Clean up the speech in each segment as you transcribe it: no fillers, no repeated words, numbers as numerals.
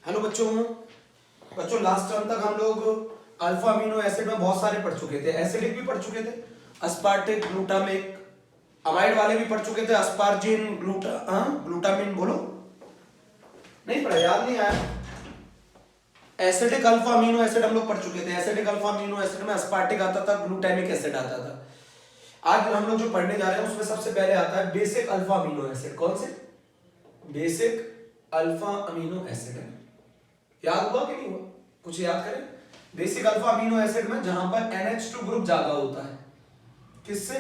Hello बच्चों। बच्चों last term तक हम लोग अल्फा अमीनो एसिड में बहुत सारे पढ़ चुके थे। एसिडिक भी पढ़ चुके थे, अस्पार्टिक, ग्लूटामिक, अमाइड वाले भी पढ़ चुके थे, अस्पार्जिन, ग्लूटामिन बोलो, नहीं पढ़ा, याद नहीं आया। एसिडिक अल्फा अमीनो एसिड हम लोग पढ़ चुके थे। एसिडिक अल्फा अमीनो एसिड में अस्पार्टिक आता था, ग्लूटामिक एसिड आता था। आज हम लोग जो पढ़ने जा रहे हैं उसमें सबसे पहले आता है बेसिक अल्फा अमीनो एसिड। कौन से? बेसिक अल्फा अमीनो एसिड है। याद हुआ कि नहीं हुआ? कुछ याद करें। बेसिक अल्फा अमीनो एसिड में जहां पर NH2 ग्रुप ज्यादा होता है, किससे?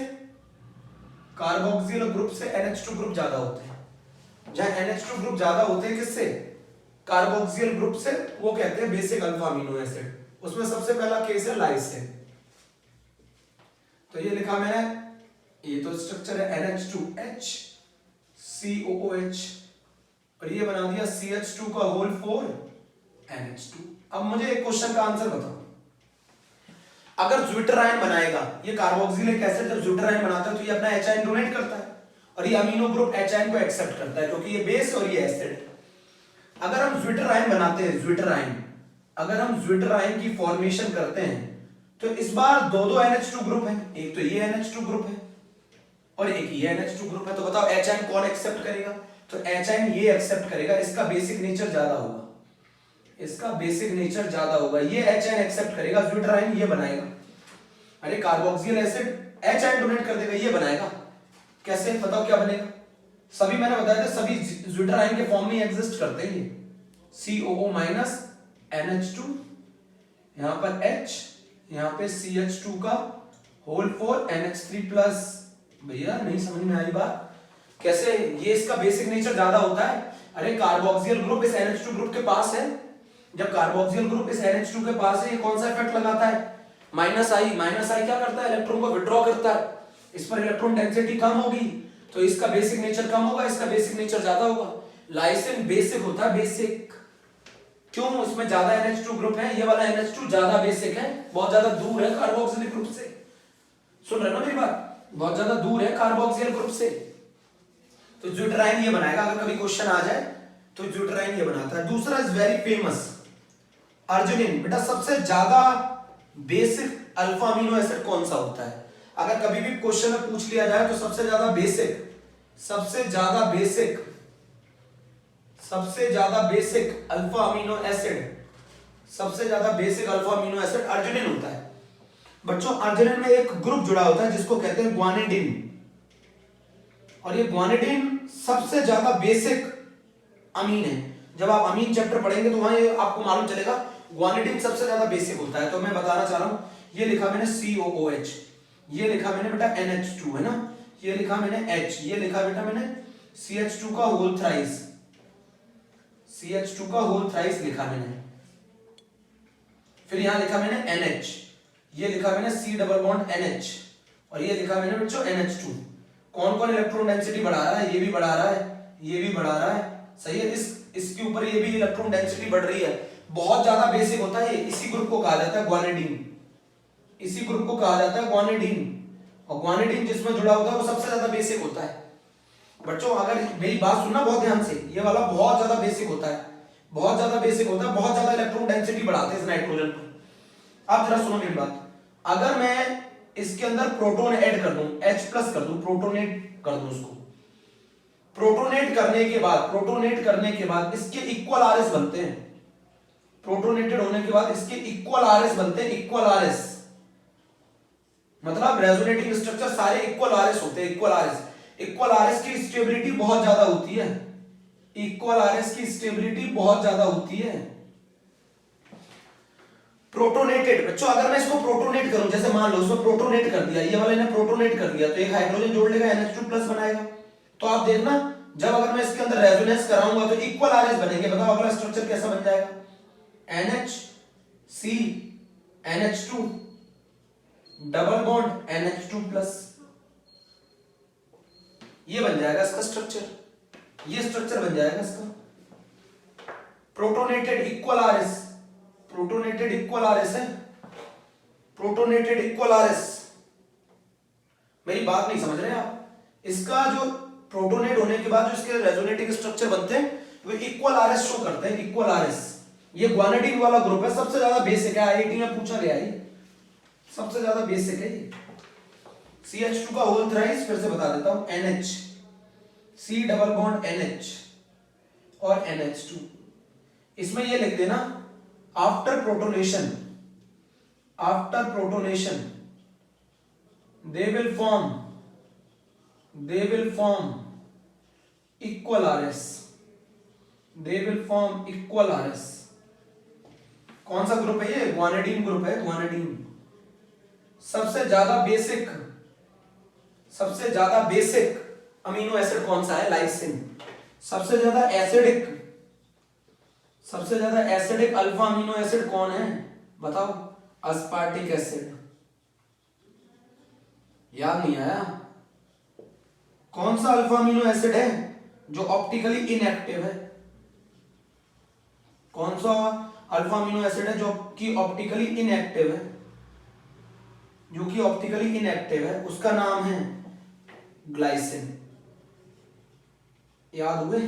कार्बोक्सिल ग्रुप से NH2 ग्रुप ज्यादा होते हैं। जहां NH2 ग्रुप ज्यादा होते हैं, किससे? कार्बोक्सिल ग्रुप से, वो कहते हैं बेसिक अल्फा अमीनो एसिड। उसमें सबसे पहला केस है लाइसिन। तो ये लिखा मैंने, ये तो स्ट्रक्चर है NH2H COOH, और ये बना दिया CH2 का होल 4 NH2। अब मुझे एक क्वेश्चन का आंसर बताओ। अगर ज्विटराइन बनाएगा, ये कार्बोक्सिलिक एसिड जब ज्विटराइन बनाता है तो ये अपना एचाइन डोनेट करता है, और ये अमीनो ग्रुप एचाइन को एक्सेप्ट करता है क्योंकि ये बेस और ये एसिड। अगर हम ज्विटराइन बनाते हैं, ज्विटराइन, अगर हम ज्विटराइन की फॉर्मेशन करते हैं तो इस बार दो NH2 ग्रुप है, एक तो ये NH2 ग्रुप है और एक ये NH2 ग्रुप है। तो बताओ एचाइन कौन एक्सेप्ट करेगा? तो एचाइन ये एक्सेप्ट करेगा, इसका बेसिक नेचर ज्यादा होगा, इसका बेसिक नेचर ज्यादा होगा, ये एचाइन एक्सेप्ट करेगा, ज्विटराइन ये बनाएगा। अरे कार्बोक्सिल एसिड एचाइन डोनेट कर देगा, ये बनाएगा। कैसे बताओ क्या बनेगा? सभी मैंने बताया था, सभी ज्विटराइन के फॉर्म में एग्जिस्ट करते हैं। COO माइनस NH2, यहां पर H, यहां पे CH2 का होल 4 NH3 प्लस। भैया नहीं समझ में आई बात? कैसे? ये इसका बेसिक नेचर ज्यादा होता है। अरे कार्बोक्सिल ग्रुप इस NH2 ग्रुप के पास है, जब कार्बोक्सिल ग्रुप इस NH2 के पास है, ये कौन सा इफेक्ट लगाता है? माइनस आई क्या करता है? इलेक्ट्रॉन को विड्रॉ करता है, इस पर इलेक्ट्रॉन डेंसिटी कम होगी तो इसका बेसिक नेचर कम होगा, इसका बेसिक नेचर ज्यादा होगा। लाइसिन बेसिक होता है, बेसिक। क्यों? इसमें ज्यादा NH2 ग्रुप है, ये वाला NH2 ज्यादा बेसिक है, बहुत ज्यादा दूर है कार्बोक्सिलिक ग्रुप से। सुन रहे हो ना मेरी बात? बहुत ज्यादा दूर है कार्बोक्सिल ग्रुप से। तो ज्विटराइन ये बनाएगा, अगर कभी क्वेश्चन आ जाए तो ज्विटराइन ये बनाता है। दूसरा इज वेरी फेमस अर्जिनिन। बेटा सबसे ज्यादा बेसिक अल्फा अमीनो एसिड कौन सा होता है? अगर कभी भी क्वेश्चन में पूछ लिया जाए तो सबसे ज्यादा बेसिक, सबसे ज्यादा बेसिक, सबसे ज्यादा बेसिक अल्फा अमीनो एसिड, सबसे ज्यादा basic alpha amino acid arginine होता है। बच्चों अर्जिनिन में एक ग्रुप जुड़ा होता है जिसको कहते हैं ग्वानिडीन, और ये ग्वानिडीन सबसे ज्यादा बेसिक अमीन है। जब आप अमीन चैप्टर पढ़ेंगे तो वहां ये आपको मालूम चलेगा ग्वानिडीन सबसे ज्यादा बेसिक होता है। तो मैं बताना चाह रहा हूं, ये लिखा मैंने COOH, ये लिखा मैंने बेटा NH2 है ना, ये लिखा मैंने H, ये लिखा बेटा मैंने CH2 का होल थ्राइस, CH2 का होल थ्राइस लिखा मैंने। फिर यहां लिखा मैंने NH, ये लिखा मैंने C डबल बॉन्ड NH, और ये लिखा मैंने बच्चों NH2। कौन कौन इलेक्ट्रॉन डेंसिटी बढ़ा रहा है? ये भी बढ़ा रहा है, ये भी बढ़ा रहा है, सही है। इसके ऊपर ये भी इलेक्ट्रॉन डेंसिटी बढ़ रही है, बहुत ज्यादा बेसिक होता है। इसी ग्रुप को कहा जाता है ग्वानिडीन, इसी ग्रुप को कहा जाता है ग्वानिडीन, और ग्वानिडीन जिसमें जुड़ा होता है वो सबसे ज्यादा बेसिक होता है। बच्चों अगर मेरी बात सुनना बहुत ध्यान से, ये वाला बहुत ज्यादा बेसिक होता है, बहुत ज्यादा बेसिक होता है, बहुत ज्यादा इलेक्ट्रॉन डेंसिटी बढ़ाते हैं इस नाइट्रोजन पर। अब जरा सुनो मेरी बात, अगर मैं इसके अंदर प्रोटॉन ऐड कर दूं, H प्लस कर दूं, प्रोटोनेट कर दूं उसको, प्रोटोनेट करने के बाद इसके इक्वल RS बनते हैं। प्रोटोनेटेड होने के बाद इसके इक्वल RS बनते हैं, इक्वल RS मतलब रेजोनेटिंग स्ट्रक्चर सारे इक्वल RS होते हैं, इक्वल RS। इक्वल RS की स्टेबिलिटी बहुत ज्यादा होती है, इक्वल RS की स्टेबिलिटी बहुत ज्यादा होती है। प्रोटोनेटेड, बच्चों अगर मैं इसको प्रोटोनेट करूं, जैसे मान लो इसमें प्रोटोनेट कर दिया, ये वाले ने प्रोटोनेट कर दिया, तो एक हाइड्रोजन जोड़ लेगा, NH2 प्लस बनाएगा। तो आप देखना जब अगर मैं इसके अंदर रेजोनेंस कराऊंगा तो इक्वल RS बनेंगे। बताओ अगला स्ट्रक्चर कैसा बन जाएगा? NH NH2 double bond NH2 plus, ये बन जाएगा इसका स्ट्रक्चर, ये स्ट्रक्चर बन जाएगा इसका। Protonated equal RS, protonated equal RS है, प्रोटोनेटेड इक्वल RS। मेरी बात नहीं समझ रहे आप? इसका जो प्रोटोनेट होने के बाद जो इसके रेजोनेटिंग स्ट्रक्चर बनते हैं वो इक्वल RS शो करते हैं, इक्वल RS। ये ग्वानिडीन वाला ग्रुप है, सबसे ज्यादा बेसिक है, आईआईटी में पूछा गया है, सबसे ज्यादा बेसिक है ये। CH2 का होल थ्राइस फिर से बता देता हूं, NH, C double bond NH और NH2। इसमें ये लिख देना, after protonation they will form equal RS। कौन सा ग्रुप है ये? ग्वानिडीन ग्रुप है, ग्वानिडीन। सबसे ज्यादा बेसिक अमीनो एसिड कौन सा है? लाइसिन। सबसे ज्यादा एसिडिक अल्फा अमीनो एसिड कौन है बताओ? अस्पार्टिक एसिड। याद नहीं आया? कौन सा अल्फा अमीनो एसिड है जो ऑप्टिकली इनएक्टिव है? कौन सा अल्फा अमीनो एसिड है जो कि ऑप्टिकली इनएक्टिव है? उसका नाम है ग्लाइसिन। याद हुए?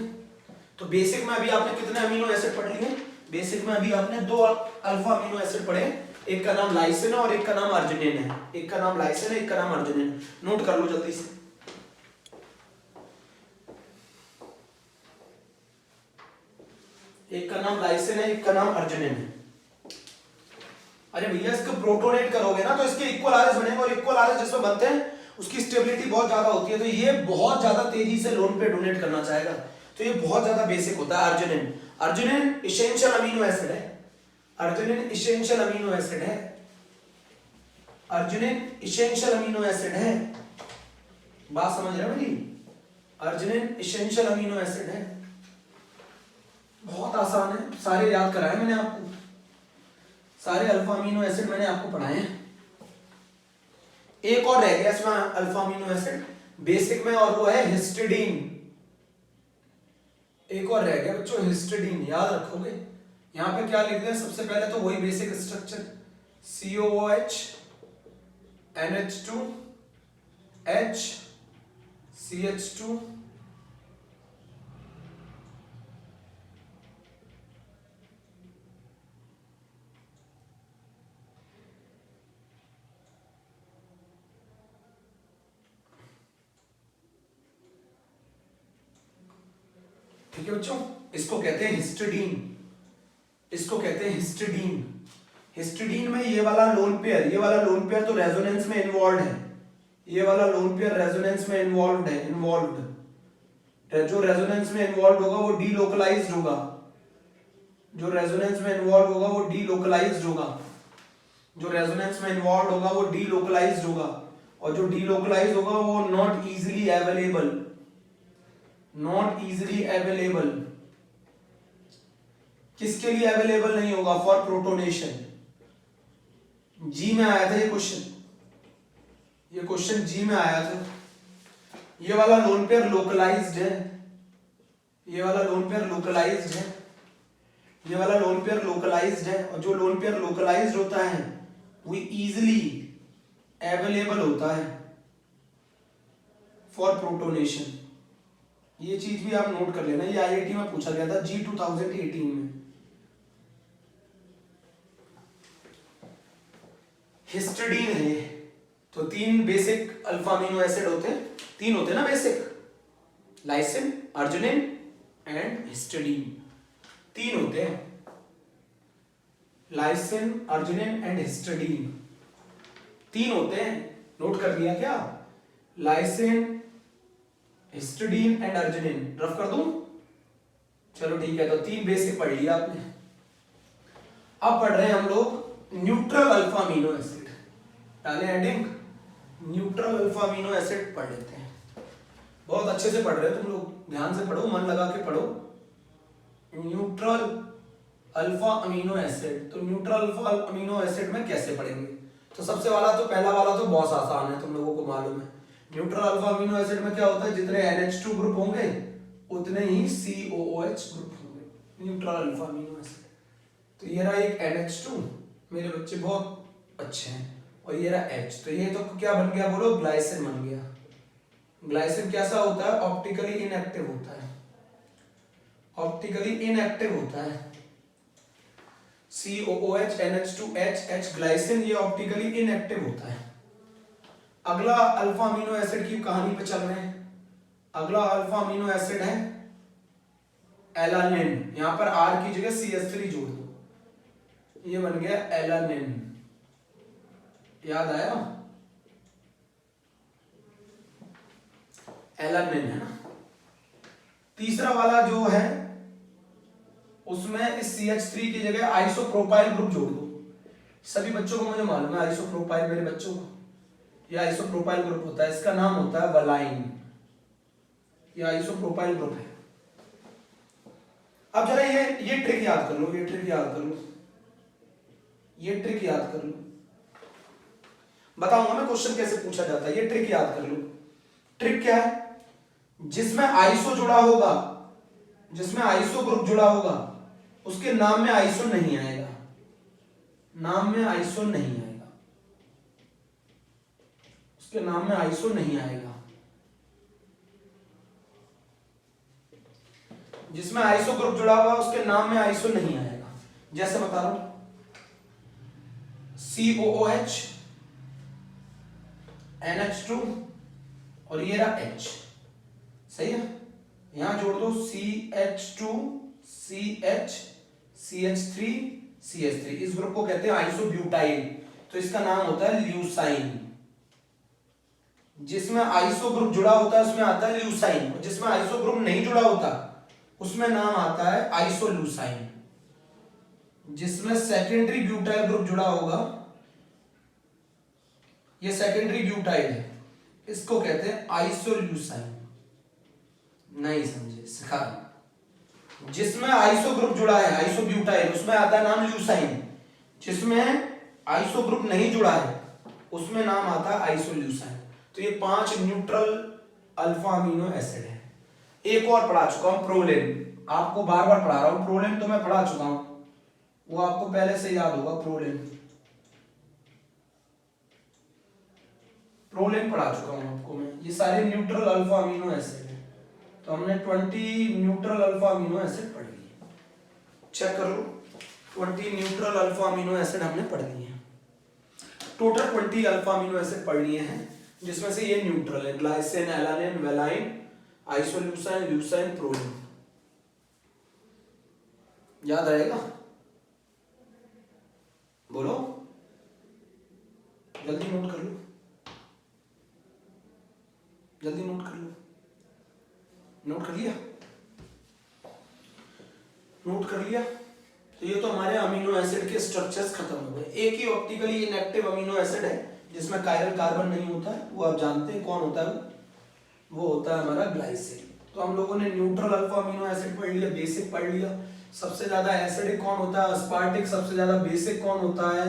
तो बेसिक में अभी आपने कितने अमीनो एसिड पढ़ लिए? बेसिक में अभी आपने 2 अल्फा अमीनो एसिड पढ़े, एक का नाम लाइसिन है और एक का नाम अर्जिनिन है। एक का नाम लाइसिन है, एक का नाम अर्जिनिन। नोट कर लो जल्दी से। एक का नाम लाइसिन है, एक का नाम अर्जिनिन है। अरे भैया इसको प्रोटोनेट करोगे ना तो इसके इक्वल आरएस बनेंगे, और इक्वल आरएस जिसमें बनते हैं उसकी स्टेबिलिटी बहुत ज्यादा होती है, तो ये बहुत ज्यादा तेजी से लोन पे डोनेट करना चाहेगा, तो ये बहुत ज्यादा बेसिक होता है। अर्जिनिन इसेंशियल अमीनो एसिड है। अर्जिनिन इसेंशियल अमीनो एसिड है। बात समझ रहे हो मेरी? अर्जिनिन इसेंशियल अमीनो एसिड है। बहुत आसान है, सारे याद कराए मैंने आपको, सारे अल्फा अमीनो एसिड मैंने आपको पढ़ाए हैं। एक और रह गया इसमें अल्फा अमीनो एसिड बेसिक में, और वो है हिस्टिडीन। एक और रह गया बच्चों, हिस्टिडीन। याद रखोगे? यहां पे क्या लिखते हैं? सबसे पहले तो वही basic structure, COOH NH2 H CH2 ठीक है बच्चों, इसको कहते हैं हिस्टिडीन। हिस्टिडीन में ये वाला लोन पेयर तो रेजोनेंस में इन्वॉल्व है। ये वाला लोन पेयर रेजोनेंस में इन्वॉल्व है। जो रेजोनेंस में इन्वॉल्व होगा वो डीलोकलाइज्ड होगा। जो रेजोनेंस में इन्वॉल्व होगा वो डीलोकलाइज्ड होगा, और जो डीलोकलाइज्ड होगा वो नॉट इजीली अवेलेबल। किसके लिए अवेलेबल नहीं होगा? For protonation. जी में आया था ये क्वेश्चन जी में आया था। ये वाला लोन पेयर लोकलाइज्ड है, और जो लोन पेयर लोकलाइज्ड होता है वो इजीली अवेलेबल होता है फॉर प्रोटोनेशन। ये चीज भी आप नोट कर लेना, ये आईआईटी में पूछा गया था जी 2018 में। हिस्टिडीन है। तो 3 बेसिक अल्फा अमीनो एसिड होते हैं, 3 होते हैं ना basic, lysine, arginine and histidine. 3 होते हैं, लाइसिन, अर्जिनिन एंड हिस्टिडीन 3 होते हैं। नोट कर लिया क्या? Lysine, histidine and arginine. Rough कर दूं? चलो ठीक है, तो 3 बेसिक पढ़ लिया आपने। अब पढ़ रहे हैं हम लोग न्यूट्रल अल्फा अमीनो एसिड। डाले heading, neutral alpha amino acid पढ़ लेते हैं। बहुत अच्छे से पढ़ रहे हो तुम लोग, ध्यान से पढ़ो, मन लगा के पढ़ो। न्यूट्रल अल्फा अमीनो एसिड, तो न्यूट्रल अल्फा अमीनो एसिड में कैसे पढ़ेंगे? तो सबसे पहला वाला तो बहुत आसान है, तुम लोगों को मालूम है। न्यूट्रल अल्फा अमीनो एसिड में क्या होता है? जितने NH2 ग्रुप होंगे उतने ही COOH ग्रुप होंगे, न्यूट्रल अल्फा अमीनो एसिड। तो ये रहा एक NH2, मेरे बच्चे बहुत अच्छे हैं, और ये रहा H। तो ये तो क्या बन गया बोलो? ग्लाइसिन बन गया। ग्लाइसिन कैसा होता है? ऑप्टिकली इनएक्टिव होता है। COOH NH2H H ग्लाइसिन, ये ऑप्टिकली इनएक्टिव होता है। अगला अल्फा अमीनो एसिड की कहानी पे चल रहे हैं। अगला अल्फा अमीनो एसिड है एलानिन। यहां पर R की जगह CH3 जोड़ दो, ये बन गया एलानिन। याद आया? एलानिन है ना। तीसरा वाला जो है उसमें इस CH3 की जगह आइसोप्रोपाइल ग्रुप जोड़ दो। सभी बच्चों को मुझे मालूम है आइसोप्रोपाइल, मेरे बच्चों को ये आइसोप्रोपाइल ग्रुप होता है, इसका नाम होता है वलाइन। ये आइसोप्रोपाइल ग्रुप है। अब जरा ये ट्रिक याद कर लो, ये ट्रिक याद कर लो, ये ट्रिक याद कर लो। बताऊंगा मैं क्वेश्चन कैसे पूछा जाता है, ये ट्रिक याद कर लो। ट्रिक क्या है? जिसमें आइसो जुड़ा होगा, जिसमें आइसो ग्रुप जुड़ा होगा, उसके नाम में आइसो नहीं आएगा, नाम में आइसो नहीं आएगा, उसके नाम में आइसो नहीं आएगा। जिसमें आइसो ग्रुप जुड़ा हुआ उसके नाम में आइसो नहीं आएगा। जैसे बता रहा हूं, COOH NH2 और ये रहा H, सही है। यहां जोड़ दो CH2 CH CH3 CH3, इस ग्रुप को कहते हैं आइसोब्यूटाइल, तो इसका नाम होता है ल्यूसाइन। जिसमें आइसो ग्रुप जुड़ा होता है उसमें आता है ल्यूसाइन, और जिसमें आइसो ग्रुप नहीं जुड़ा होता उसमें नाम आता है आइसोल्यूसाइन। जिसमें सेकेंडरी ब्यूटाइल ग्रुप जुड़ा होगा, ये सेकेंडरी ब्यूटाइल है, इसको कहते हैं आइसोल्यूसाइन। नहीं समझे? सिखा। जिसमें आइसो ग्रुप जुड़ा है आइसोब्यूटाइल, उसमें आता है नाम ल्यूसाइन। जिसमें आइसो ग्रुप नहीं जुड़ा है उसमें नाम आता है आइसोल्यूसाइन। तो ये 5 न्यूट्रल अल्फा अमीनो एसिड है। एक और पढ़ा चुका हूं, प्रोलिन। आपको बार बार पढ़ा रहा हूं, प्रोलिन तो मैं पढ़ा चुका हूं, वो आपको पहले से याद होगा। प्रोलिन प्रोलिन पढ़ा चुका हूं आपको मैं। ये सारे न्यूट्रल अल्फा अमीनो एसिड है। तो हमने 20 न्यूट्रल अल्फा अमीनो एसिड पढ़ लिए। चेक कर लो, 20 न्यूट्रल अल्फा अमीनो एसिड हमने पढ़ लिए हैं। टोटल 20 अल्फा अमीनो एसिड पढ़ लिए हैं, जिसमें से ये न्यूट्रल है, glycine, alanine, valine, आइसोल्यूसाइन, Eleusine, proline. याद आएगा? बोलो, जल्दी नोट कर लो, जल्दी नोट कर लो। नोट कर लिया? नोट कर लिया? तो ये तो हमारे अमीनो एसिड के स्ट्रक्चर्स खत्म हो गए। एक ही ऑप्टिकली इनएक्टिव अमीनो एसिड है जिसमें कायरल कार्बन नहीं होता है, वो आप जानते हैं कौन होता है, वो होता है हमारा ग्लाइसिन। तो हम लोगों ने न्यूट्रल अल्फा अमीनो एसिड पढ़ लिया, बेसिक पढ़ लिया। सबसे ज्यादा एसिडिक कौन होता है? अस्पार्टिक। सबसे ज्यादा बेसिक कौन होता है?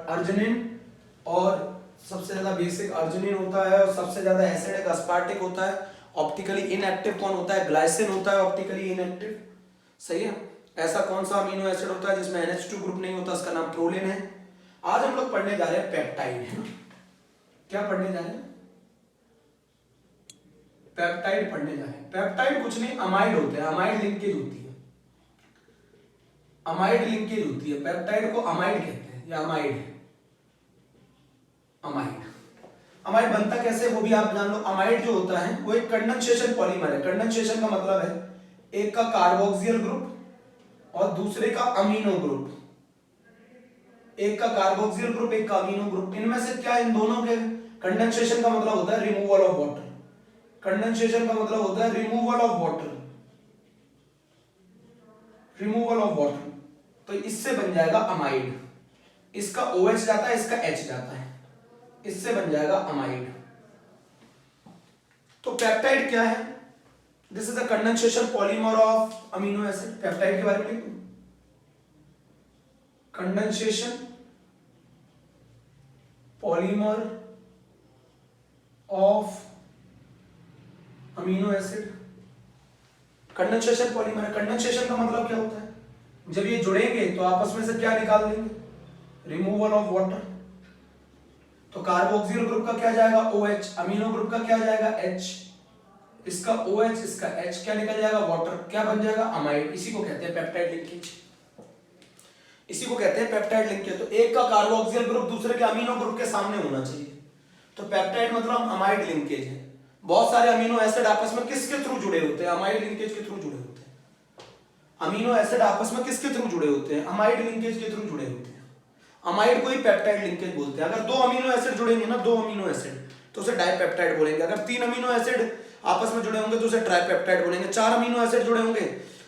अर्जिनिन। और सबसे ज्यादा बेसिक अर्जिनिन होता है और सबसे ज्यादा एसिडिक अस्पार्टिक होता है। ऑप्टिकली इनएक्टिव कौन होता है? ग्लाइसिन होता है ऑप्टिकली इनएक्टिव, सही है। ऐसा कौन सा अमीनो एसिड होता है जिसमें NH2 ग्रुप नहीं होता? उसका नाम प्रोलिन है। आज हम लोग पढ़ने जा रहे हैं पेप्टाइड, है ना। क्या पढ़ने जा रहे हैं? पेप्टाइड पढ़ने जा रहे हैं। पेप्टाइड कुछ नहीं, अमाइड होते हैं, अमाइड लिंकेज होती है, अमाइड लिंकेज होती है। पेप्टाइड को अमाइड कहते हैं, या अमाइड है, अमाइड। अमाइड बनता कैसे वो भी आप जान लो। अमाइड जो होता है वो एक कंडेंसेशन पॉलीमर है। कंडेंसेशन का मतलब है एक का कार्बोक्सिल ग्रुप और दूसरे का अमीनो ग्रुप। एक का कार्बोक्सिल ग्रुप, एक का अमीनो ग्रुप। इनमें से क्या, इन दोनों के कंडेंसेशन का मतलब होता है रिमूवल ऑफ वाटर। कंडेंसेशन का मतलब होता है removal of water, removal of water. तो इससे बन जाएगा अमाइड। इसका OH जाता है, इसका H जाता है, इससे बन जाएगा अमाइड। तो पेप्टाइड क्या है? This is the condensation polymer of amino acid. Peptide के बारे में लिख दूं, condensation polymer of amino acid. Condensation polymer है। कंडेंसेशन का मतलब क्या होता है? जब ये जुड़ेंगे तो आपस में से क्या निकाल देंगे? Removal of water. तो कार्बोक्सिल ग्रुप का क्या जाएगा? OH। अमीनो ग्रुप का क्या जाएगा? H। इसका OH, इसका H, क्या निकल जाएगा? वाटर। क्या बन जाएगा? अमाइड। इसी को कहते हैं पेप्टाइड लिंकेज। इसी को कहते हैं पेप्टाइड लिंकेज। तो एक का कार्बोक्सिल ग्रुप दूसरे के अमीनो ग्रुप के सामने होना चाहिए। तो पेप्टाइड मतलब अमाइड लिंकेज है। बहुत सारे अमीनो एसिड आपस में किसके थ्रू जुड़े होते हैं? अमाइड लिंकेज के थ्रू जुड़े होते हैं। अमीनो एसिड आपस में किसके थ्रू जुड़े होते हैं? अमाइड लिंकेज के थ्रू जुड़े होते हैं। अमाइड को ही पेप्टाइड लिंकेज बोलते हैं। अगर दो अमीनो एसिड जुड़ेंगे ना, दो अमीनो एसिड, तो उसे डाइपेप्टाइड बोलेंगे। अगर तीन अमीनो एसिड आपस में जुड़े होंगे तो उसे ट्राइपेप्टाइड बोलेंगे। चार अमीनो एसिड जुड़े होंगे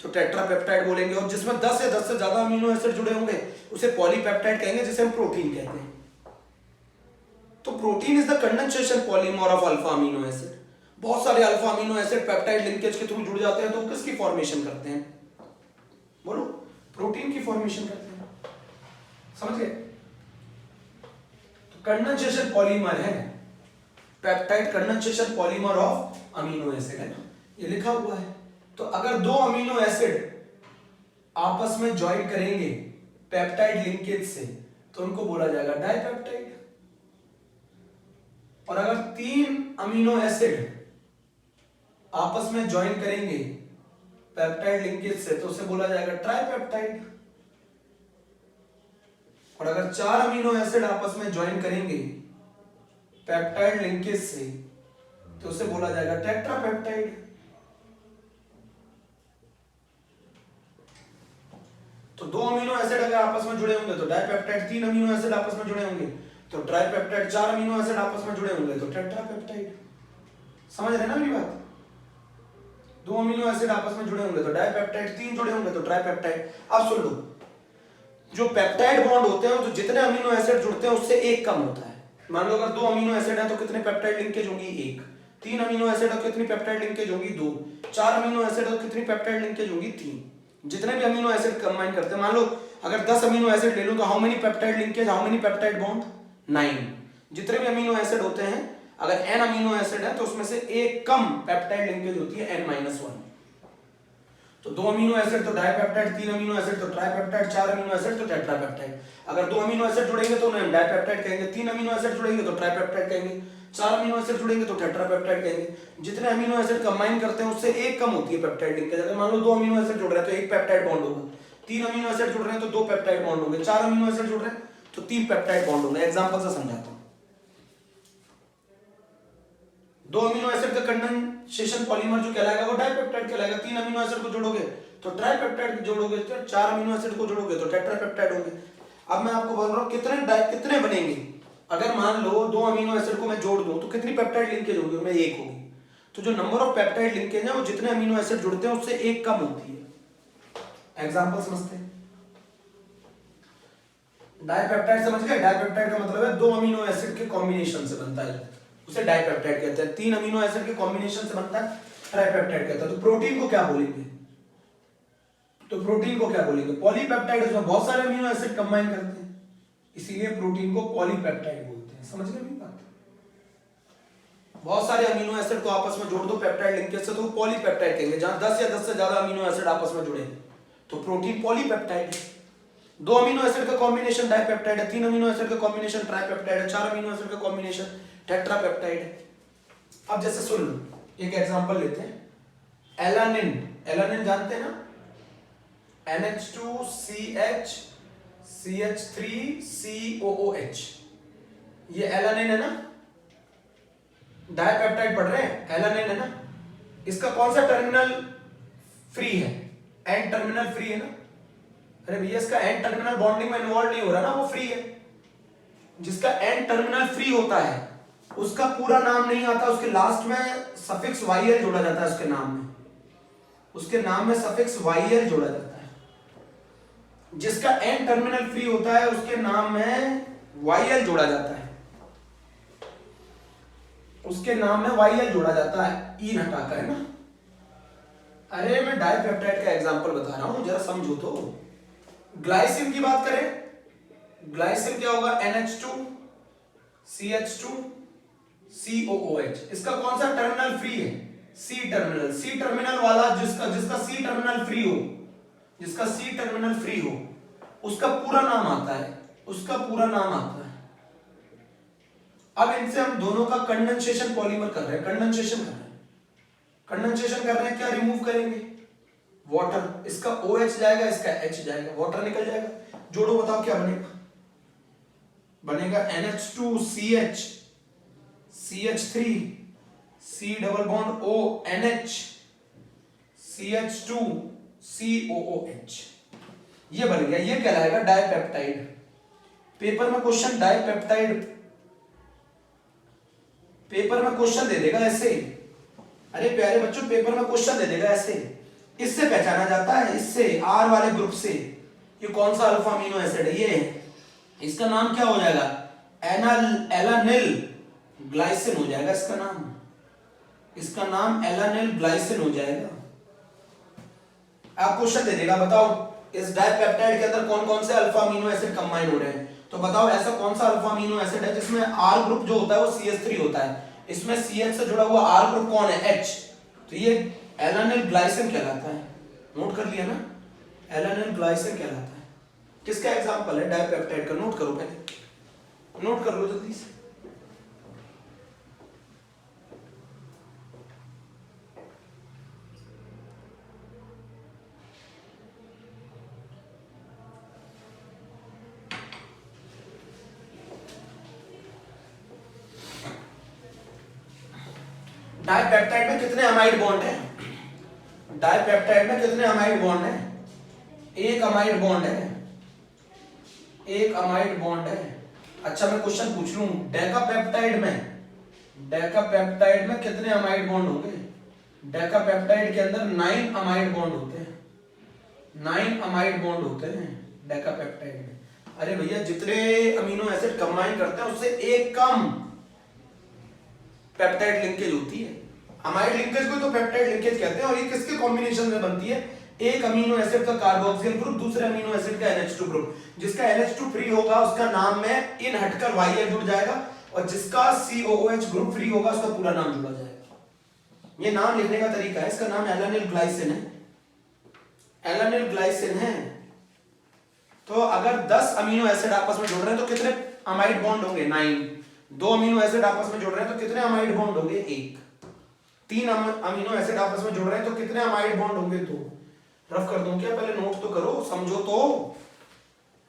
तो टेट्रापेप्टाइड बोलेंगे। और जिसमें 10 या 10 से ज्यादा अमीनो एसिड जुड़े होंगे उसे पॉलीपेप्टाइड कहेंगे, जिसे हम प्रोटीन कहते हैं। तो protein is the condensation polymer of alpha amino acid. बहुत सारे alpha amino acid peptide linkage के थ्रू जुड़ जाते हैं तो किसकी फॉर्मेशन करते हैं? बोलो, प्रोटीन की फॉर्मेशन करते हैं। समझ गए? तो कंडेंसेशन पॉलीमर है peptide, condensation polymer of amino acid है ना, ये लिखा हुआ है। तो अगर दो अमीनो एसिड आपस में ज्वाइन करेंगे पेप्टाइड लिंकेज से तो उनको बोला जाएगा डाइपेप्टाइड। और अगर तीन अमीनो एसिड आपस में ज्वाइन करेंगे पेप्टाइड लिंकेज से तो उसे बोला जाएगा ट्राइपेप्टाइड। और अगर चार अमीनो एसिड आपस में ज्वाइन करेंगे पेप्टाइड लिंकेज से तो उसे बोला जाएगा टेट्रापेप्टाइड। तो दो अमीनो एसिड अगर आपस में जुड़े होंगे तो डाइपेप्टाइड, तीन अमीनो एसिड आपस में जुड़े होंगे तो ट्राइपेप्टाइड, चार अमीनो एसिड आपस में जुड़े होंगे तो टेट्रापेप्टाइड। समझ रहे ना मेरी बात? दो अमीनो एसिड आपस में जुड़े होंगे तो डाइपेप्टाइड, तीन जुड़े होंगे तो ट्राइपेप्टाइड। अब सुन लो, जो पेप्टाइड बॉन्ड होते हैं तो जितने अमीनो एसिड जुड़ते हैं उससे एक कम होता है। मान लो अगर दो अमीनो एसिड है तो कितने पेप्टाइड लिंकेज होंगी? एक। तीन अमीनो एसिड है तो कितनी पेप्टाइड लिंकेज होंगी? दो। चार अमीनो एसिड है तो कितनी पेप्टाइड लिंकेज होगी? तीन। जितने भी अमीनो एसिड कंबाइन करते हैं, मान लो अगर 10 अमीनो एसिड ले लो तो how many peptide linkage, how many peptide bond? 9। जितने भी अमीनो एसिड होते हैं, अगर n अमीनो एसिड है तो उसमें से एक कम पेप्टाइड लिंकेज होती है n-1। तो दो अमीनो एसिड तो डाइपेप्टाइड, तीन अमीनो एसिड तो ट्राइपेप्टाइड, चार अमीनो एसिड तो टेट्रापेप्टाइड। अगर दो अमीनो एसिड जुड़ेंगे तो उन्हें डाइपेप्टाइड कहेंगे, तीन अमीनो एसिड जुड़ेंगे तो ट्राइपेप्टाइड कहेंगे, चार अमीनो एसिड जुड़ेंगे तो टेट्रापेप्टाइड कहेंगे। जितने अमीनो एसिड कंबाइन करते हैं उससे एक कम होती है पेप्टाइड लिंकेज। अगर मान लो दो अमीनो एसिड जुड़ रहे हैं तो एक पेप्टाइड बॉन्ड होगा, तीन अमीनो एसिड जुड़ रहे हैं तो दो पेप्टाइड बॉन्ड होंगे, चार अमीनो एसिड जुड़ रहे हैं तो तीन पेप्टाइड बॉन्ड होंगे। एग्जांपल से समझाता हूं। दो अमीनो एसिड का कंडेंसेशन पॉलीमर जो कहलाएगा वो डाइपेप्टाइड कहलाएगा। तीन अमीनो एसिड को जोड़ोगे तो ट्राइपेप्टाइड जोड़ोगे, तो चार अमीनो एसिड को जोड़ोगे तो टेट्रापेप्टाइड होंगे। अब मैं आपको बोल रहा हूं कितने बनेंगे। अगर मान लो दो अमीनो एसिड को मैं जोड़ दूं तो कितनी पेप्टाइड लिंकेज होगी? उनमें एक होगी। तो जो नंबर ऑफ पेप्टाइड लिंकेज है वो जितने अमीनो एसिड जुड़ते हैं उससे एक कम होती है। एग्जांपल समझते हैं। डाइपेप्टाइड समझ गए? डाइपेप्टाइड का मतलब है दो अमीनो एसिड के कॉम्बिनेशन से बनता है, उसे डाइपेप्टाइड कहते हैं। तीन अमीनो एसिड के कॉम्बिनेशन से बनता है, ट्राइपेप्टाइड कहते हैं। तो प्रोटीन को क्या बोलेंगे? तो प्रोटीन को क्या बोलेंगे? पॉलीपेप्टाइड। उसमें बहुत सारे अमीनो एसिड कंबाइन करते हैं, इसीलिए प्रोटीन को पॉलीपेप्टाइड बोलते हैं। समझ गए मेरी बात? बहुत सारे अमीनो एसिड को आपस में जोड़ दो पेप्टाइड लिंकेज से तो वो पॉलीपेप्टाइड कहेंगे। जहां 10 या 10 से ज्यादा अमीनो एसिड आपस में जुड़े तो प्रोटीन पॉलीपेप्टाइड है। दो अमीनो एसिड का कॉम्बिनेशन डाइपेप्टाइड है, तीन अमीनो एसिड का कॉम्बिनेशन ट्राइपेप्टाइड है, चार अमीनो एसिड का कॉम्बिनेशन टेट्रापेप्टाइड है। अब जैसे सुन लो, एक एग्जांपल लेते हैं। एलानिन, एलानिन जानते हैं ना? NH2CH CH3COOH, ये एलानिन है ना? डाइपेप्टाइड पढ़ रहे हैं, एलानिन है ना? इसका कौन सा टर्मिनल फ्री है? एन टर्मिनल फ्री है ना? अरे भैया इसका एन टर्मिनल बॉन्डिंग में इन्वॉल्व नहीं हो रहा ना, वो फ्री है। जिसका एन टर्मिनल फ्री होता है उसका पूरा नाम नहीं आता, उसके लास्ट में सफिक्स YL जोड़ा जाता है। उसके नाम में, उसके नाम में सफिक्स YL जोड़ा जाता है। जिसका एन टर्मिनल फ्री होता है उसके नाम में YL जोड़ा जाता है, उसके नाम में YL जोड़ा जाता है, ईन हटाकर, है ना? अरे मैं डाइपेप्टाइड का एग्जांपल बता रहा हूं, जरा समझो तो। ग्लाइसिन की बात करें, ग्लाइसिन क्या होगा? NH2CH2COOH। इसका कौन सा टर्मिनल फ्री है? C terminal. C टर्मिनल वाला जिसका C टर्मिनल फ्री हो, जिसका C टर्मिनल फ्री हो उसका पूरा नाम आता है, उसका पूरा नाम आता है। अब इनसे हम दोनों का कंडेंसेशन पॉलीमर कर रहे हैं, कंडेंसेशन कर रहे हैं। कंडेंसेशन कर रहे हैं, क्या रिमूव करेंगे? वाटर। इसका OH जाएगा, इसका H जाएगा, वाटर निकल जाएगा। जोड़ो बताओ क्या बनेगा। बनेगा NH2CH CH3 C double bond O NH CH2 COOH। ये बन गया, ये कहलाएगा डाइपेप्टाइड। पेपर में क्वेश्चन डाइपेप्टाइड, पेपर में क्वेश्चन दे देगा ऐसे, अरे प्यारे बच्चों पेपर में क्वेश्चन दे देगा ऐसे। इससे पहचाना जाता है, इससे R वाले ग्रुप से, ये कौन सा अल्फा अमीनो एसिड है, ये इसका नाम क्या हो जाएगा, एलानिल ग्लाइसिन हो जाएगा इसका नाम, इसका नाम एलानिल ग्लाइसिन हो जाएगा। आप क्वेश्चन दे देगा बताओ इस डाइपेप्टाइड के अंदर कौन कौन से अल्फा अमीनो एसिड कंबाइन हो रहे हैं, तो बताओ ऐसा कौन सा अल्फा अमीनो एसिड है जिसमें R ग्रुप जो होता है वो CH3 होता है, इसमें CH से जुड़ा हुआ R ग्रुप कौन है, H, तो ये एलानिल ग्लाइसिन कहलाता है। नोट कर लिया ना, एलानिल ग्लाइसिन कहलाता है। किसका एग्जांपल है डाइपेप्टाइड का, नोट करो पहले, नोट कर लो जल्दी से। डाइपेप्टाइड में कितने अमाइड बॉन्ड है, डाइपेप्टाइड में कितने अमाइड बॉन्ड है, एक अमाइड बॉन्ड है, एक अमाइड बॉन्ड है। अच्छा मैं क्वेश्चन पूछ लूं, डेकापेप्टाइड में कितने अमाइड बॉन्ड होंगे, डेकापेप्टाइड के अंदर 9 अमाइड बॉन्ड होते हैं, 9 अमाइड बॉन्ड होते हैं डेकापेप्टाइड में। अरे भैया जितने अमीनो एसिड कंबाइन करते हैं उससे एक कम पेप्टाइड लिंकेज होती है। अमाइड लिंकेज को तो पेप्टाइड लिंकेज कहते हैं, और ये किसके कॉम्बिनेशन में बनती है, एक अमीनो एसिड का कार्बोक्सिल ग्रुप दूसरे अमीनो एसिड का NH2 ग्रुप, जिसका NH2 फ्री होगा उसका नाम में इन हटकर YL जुड़ जाएगा, और जिसका COOH ग्रुप फ्री होगा उसका पूरा नाम जुड़ा जाएगा। ये नाम लिखने का तरीका है, इसका नाम एलानिल ग्लाइसिन है, एलानिल ग्लाइसिन है। तो अगर 10 अमीनो एसिड आपस में जुड़ रहे हैं तो कितने अमाइड बॉन्ड होंगे, 9। 2 अमीनो एसिड आपस में जुड़ रहे हैं तो कितने अमाइड बॉन्ड होंगे, 1। 3 अमीनो एसिड आपस में जुड़ रहे हैं तो कितने अमाइड बॉन्ड होंगे, 2। रफ कर दूं क्या, पहले नोट तो करो, समझो तो।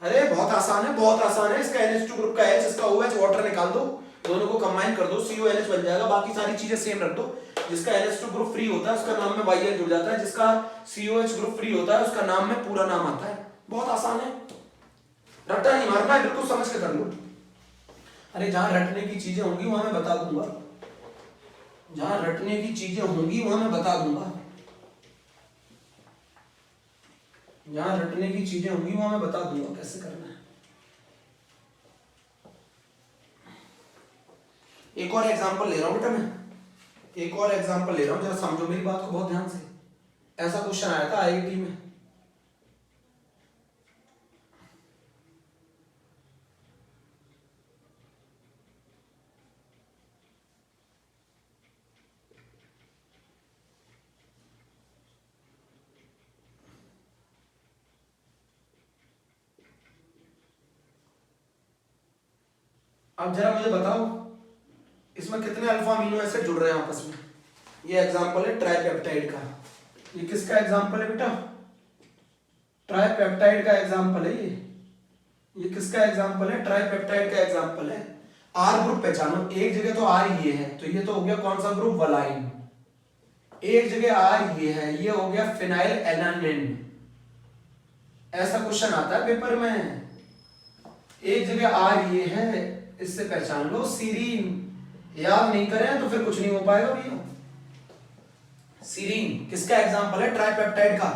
अरे बहुत आसान है, बहुत आसान है। इसका NH2 ग्रुप का H, इसका OH, वाटर निकाल दो, दोनों को कंबाइन कर दो, CONH बन जाएगा। बाकी सारी चीजें सेम रख दो। जिसका NH2 ग्रुप फ्री होता है उसका नाम में YL जुड़ जाता है, जिसका COH ग्रुप फ्री होता है उसका नाम में पूरा नाम आता है। बहुत आसान है, रट्टा नहीं मारना है, बिल्कुल समझ के कर लो। अरे जहां रटने की चीजें होंगी वहां मैं बता दूंगा, जहां रटने की चीजें होंगी वहां मैं बता दूंगा, जहां रटने की चीजें होंगी वहां मैं बता दूंगा कैसे करना है। एक और एग्जांपल ले रहा हूं बेटा मैं, एक और एग्जांपल ले रहा हूं, जरा समझो मेरी बात को बहुत ध्यान से। ऐसा क्वेश्चन आया था IIT में, अब जरा मुझे बताओ इसमें कितने अल्फा अमीनो एसिड जुड़ रहे हैं आपस में। ये एग्जांपल है ट्राइपेप्टाइड का। ये किसका एग्जांपल है बेटा, ट्राइपेप्टाइड का एग्जांपल है ये किसका एग्जांपल है, ट्राइपेप्टाइड का एग्जांपल है। R ग्रुप पहचानो, एक जगह तो R ये है, तो ये तो हो गया कौन सा ग्रुप, वलाइन। एक जगह R ये है, ये हो गया फिनाइल एलानिन। ऐसा क्वेश्चन आता है पेपर में, एक जगह R ये है, इससे पहचान लो सीरीन। याद नहीं करें तो फिर कुछ नहीं हो पाएगा भैया। सीरीन किसका एग्जांपल है, ट्राइपेप्टाइड का।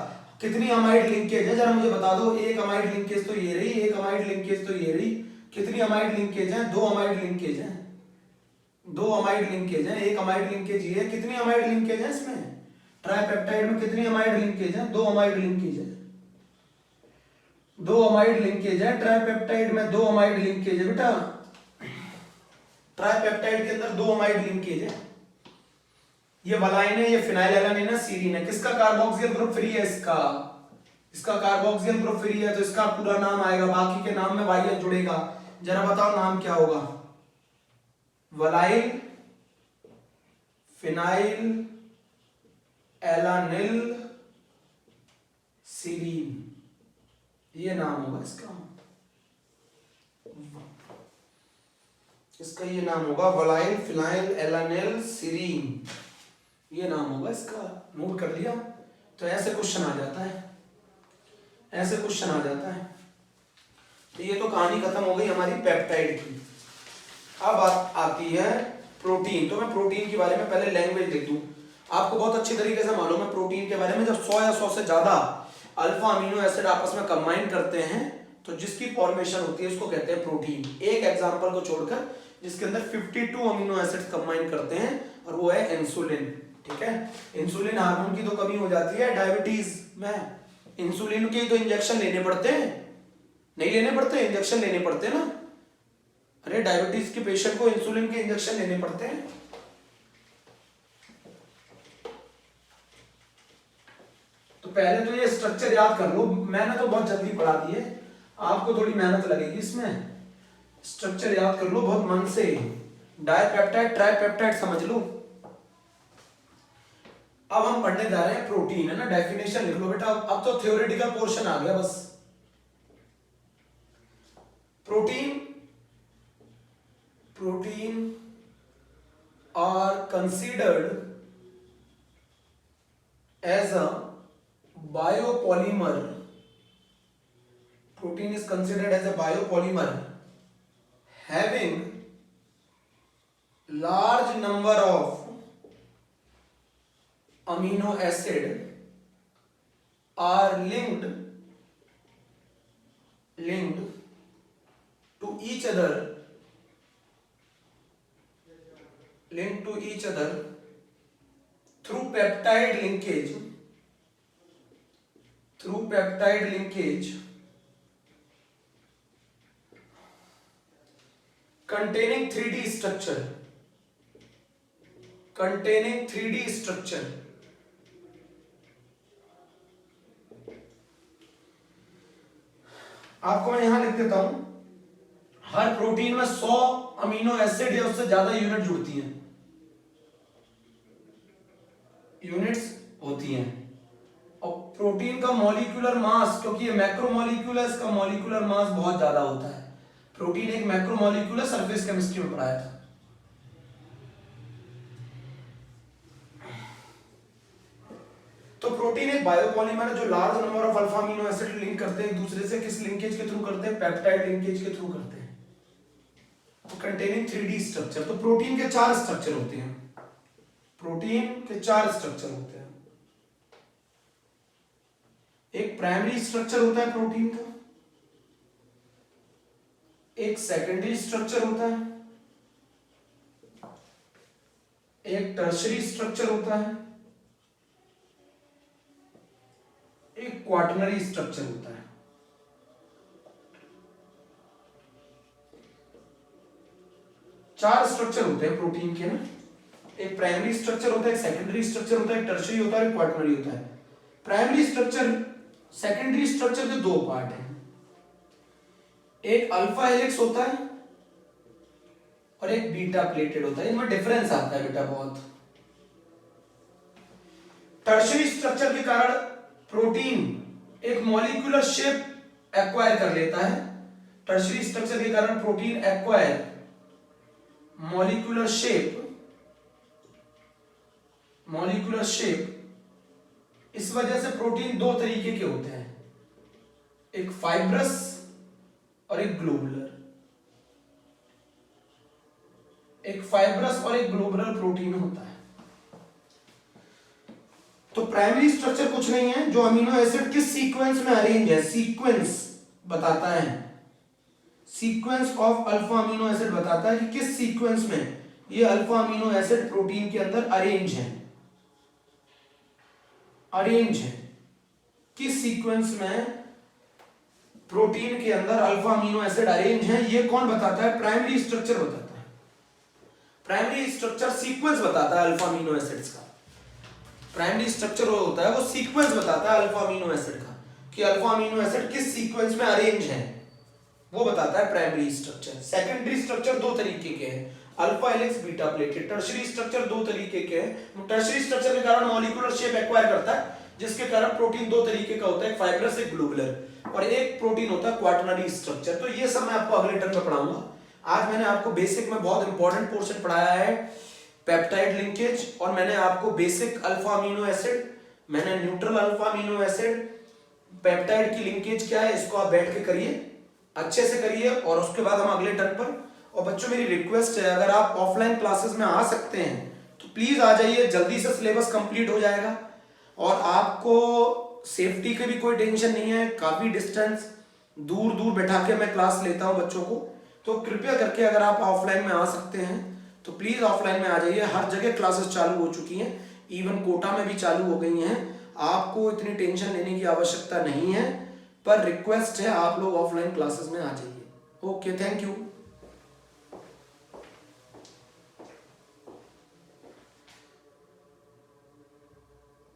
कितनी अमाइड लिंकेज है जरा मुझे बता दो। एक अमाइड लिंकेज तो ये रही, एक अमाइड लिंकेज तो ये रही। कितनी अमाइड लिंकेज है, 2 अमाइड लिंकेज है, 2 अमाइड लिंकेज है। एक अमाइड लिंकेज ये है, कितनी अमाइड लिंकेज है इसमें, ट्राइपेप्टाइड में कितनी अमाइड लिंकेज है, 2 अमाइड लिंकेज है, 2 अमाइड लिंकेज है। ट्राइपेप्टाइड में 2 अमाइड लिंकेज है बेटा, ट्राइपेप्टाइड के अंदर 2 अमाइड लिंकेज है। ये वलाइन है, ये फिनाइल एलानिन है, सीरीन है। किसका कार्बोक्सिल ग्रुप फ्री है, इसका कार्बोक्सिल ग्रुप फ्री है, तो इसका पूरा नाम आएगा, बाकी के नाम में YL जुड़ेगा। जरा बताओ नाम क्या होगा, वलाइल फिनाइल एलानिल सीरीन। ये नाम होगा इसका, इसका ये नाम होगा वलाइल फिनाइल एलानिल सीरीन, ये नाम होगा इसका। नोट कर लिया? तो ऐसे क्वेश्चन आ जाता है, ऐसे क्वेश्चन आ जाता है। तो ये तो कहानी खत्म हो गई हमारी पेप्टाइड की। अब बात आती है प्रोटीन। तो मैं प्रोटीन के बारे में पहले लैंग्वेज लिख दूं। आपको बहुत अच्छी तरीके से मालूम है प्रोटीन के बारे में, जब 100 या 100 से ज्यादा अल्फा अमीनो एसिड आपस में कंबाइन करते हैं तो जिसकी फॉर्मेशन होती है उसको कहते हैं प्रोटीन। एक एग्जांपल को छोड़कर जिसके अंदर 52 अमीनो एसिड्स कंबाइन करते हैं, और वो है इंसुलिन। ठीक है, इंसुलिन हार्मोन की तो कमी हो जाती है डायबिटीज में, इंसुलिन के तो इंजेक्शन लेने पड़ते हैं, नहीं लेने पड़ते, इंजेक्शन लेने पड़ते हैं ना। अरे डायबिटीज के पेशेंट को इंसुलिन के इंजेक्शन लेने पड़ते हैं। तो पहले तो ये स्ट्रक्चर याद कर लो, मैंने तो बहुत जल्दी पढ़ा दी है, आपको थोड़ी मेहनत लगेगी इसमें। स्ट्रक्चर याद कर लो बहुत मन से। डाइपेप्टाइड ट्राइपेप्टाइड समझ लो। अब हम पढ़ने जा रहे हैं प्रोटीन, है ना। डेफिनेशन लिख लो बेटा, अब तो थ्योरेटिकल पोर्शन आ गया बस। Protein are considered as a biopolymer. Protein is considered as a biopolymer having large number of amino acid are linked to each other through peptide linkage containing 3D structure आपको मैं यहां लिख देता हूं। हर protein में 100 amino acid या उससे ज्यादा यूनिट जुड़ती हैं, यूनिट्स होती हैं। और प्रोटीन का मॉलिक्यूलर मास, क्योंकि ये मैक्रोमॉलिक्यूल है, इसका मॉलिक्यूलर मास बहुत ज्यादा होता है। प्रोटीन एक मैक्रोमॉलिक्यूल है, सरफेस केमिस्ट्री में पढ़ाया था। तो प्रोटीन एक बायोपॉलीमर है जो large number of alpha amino acid link करते हैं एक दूसरे से। किस लिंकेज के थ्रू करते हैं? पेप्टाइड लिंकेज के थ्रू करते हैं। तो कंटेनिंग 3D स्ट्रक्चर। तो प्रोटीन के 4 स्ट्रक्चर होते हैं, प्रोटीन के 4 स्ट्रक्चर होते हैं। एक प्राइमरी स्ट्रक्चर होता है प्रोटीन का, एक सेकेंडरी स्ट्रक्चर होता है, एक टर्शरी स्ट्रक्चर होता है, एक क्वाटरनरी स्ट्रक्चर होता है। चार स्ट्रक्चर होते हैं प्रोटीन के ना। एक प्राइमरी स्ट्रक्चर होता है, एक सेकेंडरी स्ट्रक्चर होता है, एक टर्शरी होता है, एक क्वाटरनरी होता है। प्राइमरी स्ट्रक्चर, सेकेंडरी स्ट्रक्चर के 2 पार्ट हैं। एक अल्फा हेलिक्स होता है और एक बीटा प्लेटेड होता है। इनमें डिफरेंस आता है बेटा बहुत। टर्शरी स्ट्रक्चर के कारण प्रोटीन एक मॉलिक्यूलर शेप एक्वायर कर लेता है। टर्शरी स्ट्रक्चर के कारण प्रोटीन एक्वायर मॉलिक्यूलर शेप। इस वजह से प्रोटीन 2 तरीके के होते हैं, एक फाइब्रस और एक ग्लोबुलर। एक फाइब्रस और एक ग्लोबुलर प्रोटीन होता है। तो प्राइमरी स्ट्रक्चर कुछ नहीं है, जो अमीनो एसिड किस सीक्वेंस में अरेंज है, सीक्वेंस बताता है। Sequence of alpha amino acid बताता है कि किस सीक्वेंस में ये अल्फा अमीनो एसिड प्रोटीन के अंदर अरेंज है। किस सीक्वेंस में प्रोटीन के अंदर अल्फा अमीनो एसिड अरेंज है, ये कौन बताता है? प्राइमरी स्ट्रक्चर बताता है। प्राइमरी स्ट्रक्चर सीक्वेंस बताता है अल्फा अमीनो एसिड्स का। प्राइमरी स्ट्रक्चर वो होता है, वो सीक्वेंस बताता है अल्फा अमीनो एसिड का, कि अल्फा अमीनो एसिड किस सीक्वेंस में अरेंज है, वो बताता है प्राइमरी स्ट्रक्चर। सेकेंडरी स्ट्रक्चर 2 तरीके के हैं, alpha helix, beta pleated. Tertiary structure 2 तरीके के हैं। टर्शरी स्ट्रक्चर के कारण मॉलिक्यूलर शेप एक्वायर करता है, जिसके कारण प्रोटीन 2 तरीके का होता है, एक फाइब्रस, एक ग्लोबुलर। और एक प्रोटीन होता है क्वाटरनरी स्ट्रक्चर। तो ये सब मैं आपको अगले टर्म में पढ़ाऊंगा। आज मैंने आपको बेसिक में बहुत इंपॉर्टेंट पोर्शन पढ़ाया है पेप्टाइड लिंकेज, और मैंने आपको बेसिक अल्फा अमीनो एसिड, मैंने neutral alpha amino acid, peptide की लिंकेज क्या है, इसको आप बैठ के करिए, अच्छे से करिए, और उसके बाद हम अगले टर्म पर। और बच्चों मेरी रिक्वेस्ट है, अगर आप ऑफलाइन क्लासेस में आ सकते हैं तो प्लीज आ जाइए, जल्दी से सिलेबस कंप्लीट हो जाएगा और आपको सेफ्टी की भी कोई टेंशन नहीं है। काफी डिस्टेंस दूर दूर बैठा के मैं क्लास लेता हूं बच्चों को, तो कृपया करके अगर आप ऑफलाइन में आ सकते हैं तो प्लीज ऑफलाइन में आ जाइए। हर जगह क्लासेस चालू हो चुकी हैं, इवन कोटा में भी चालू हो गई हैं। आपको इतनी टेंशन लेने की आवश्यकता नहीं है, पर रिक्वेस्ट है आप लोग ऑफलाइन क्लासेस में आ जाइए। Okay, thank you.